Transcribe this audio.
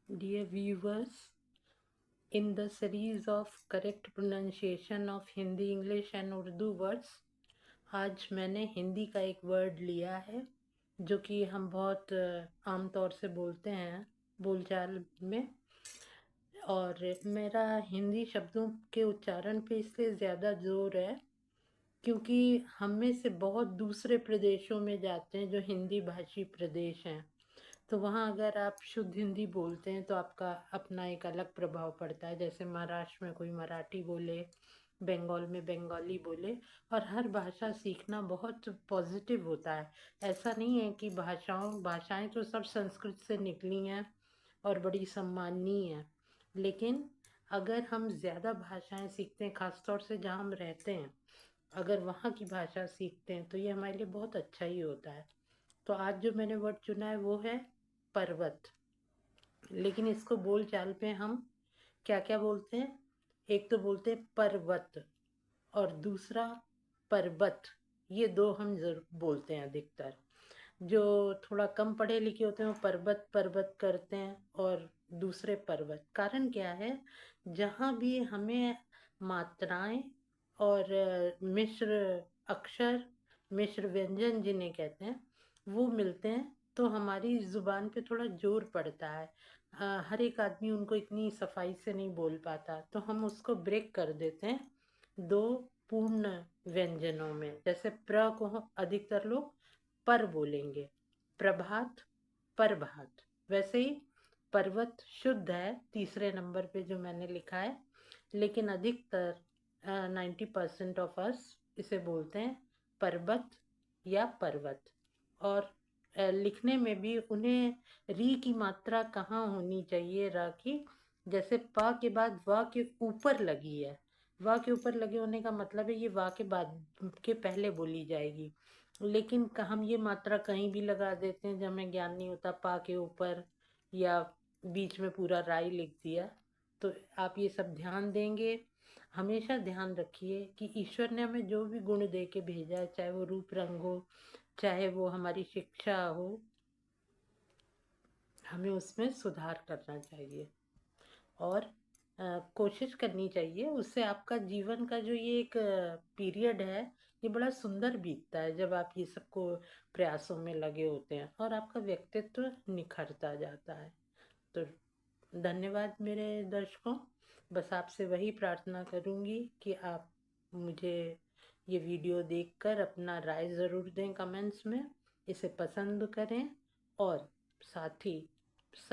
Dear viewers, in the series of correct pronunciation of Hindi, English and Urdu words, आज मैंने हिंदी का एक word लिया है जो कि हम बहुत आम तौर से बोलते हैं बोलचाल में। और मेरा हिंदी शब्दों के उच्चारण पे इसलिए ज़्यादा जोर है क्योंकि हम में से बहुत दूसरे प्रदेशों में जाते हैं जो हिंदी भाषी प्रदेश हैं। तो वहाँ अगर आप शुद्ध हिंदी बोलते हैं तो आपका अपना एक अलग प्रभाव पड़ता है। जैसे महाराष्ट्र में कोई मराठी बोले, बंगाल में बंगाली बोले, और हर भाषा सीखना बहुत पॉजिटिव होता है। ऐसा नहीं है कि भाषाएं तो सब संस्कृत से निकली हैं और बड़ी सम्माननीय है, लेकिन अगर हम ज़्यादा भाषाएं सीखते हैं, खासतौर से जहाँ हम रहते हैं, अगर वहाँ की भाषा सीखते हैं तो ये हमारे लिए बहुत अच्छा ही होता है। तो आज जो मैंने वर्ड चुना है वो है पर्वत। लेकिन इसको बोल चाल पे हम क्या क्या बोलते हैं? एक तो बोलते हैं पर्वत और दूसरा पर्वत। ये दो हम जरूर बोलते हैं अधिकतर। जो थोड़ा कम पढ़े लिखे होते हैं वो पर्वत पर्वत करते हैं और दूसरे पर्वत। कारण क्या है? जहाँ भी हमें मात्राएं और मिश्र अक्षर, मिश्र व्यंजन जिन्हें कहते हैं, वो मिलते हैं तो हमारी जुबान पे थोड़ा जोर पड़ता है। हर एक आदमी उनको इतनी सफाई से नहीं बोल पाता, तो हम उसको ब्रेक कर देते हैं दो पूर्ण व्यंजनों में। जैसे प्र को अधिकतर लोग पर बोलेंगे, प्रभात, प्रभात। वैसे ही पर्वत शुद्ध है तीसरे नंबर पे जो मैंने लिखा है, लेकिन अधिकतर 90% ऑफ अस इसे बोलते हैं पर्वत या पर्वत। और लिखने में भी उन्हें री की मात्रा कहाँ होनी चाहिए, र की। जैसे प के बाद व के ऊपर लगी है, व के ऊपर लगे होने का मतलब है ये व के बाद के पहले बोली जाएगी। लेकिन हम ये मात्रा कहीं भी लगा देते हैं जब हमें ज्ञान नहीं होता, पा के ऊपर या बीच में पूरा राई लिख दिया। तो आप ये सब ध्यान देंगे। हमेशा ध्यान रखिए कि ईश्वर ने हमें जो भी गुण दे के भेजा है, चाहे वो रूप रंग हो, चाहे वो हमारी शिक्षा हो, हमें उसमें सुधार करना चाहिए और कोशिश करनी चाहिए। उससे आपका जीवन का जो ये एक पीरियड है, ये बड़ा सुंदर बीतता है जब आप ये सबको प्रयासों में लगे होते हैं और आपका व्यक्तित्व निखरता जाता है। तो धन्यवाद मेरे दर्शकों। बस आपसे वही प्रार्थना करूंगी कि आप मुझे ये वीडियो देखकर अपना राय ज़रूर दें कमेंट्स में, इसे पसंद करें और साथ ही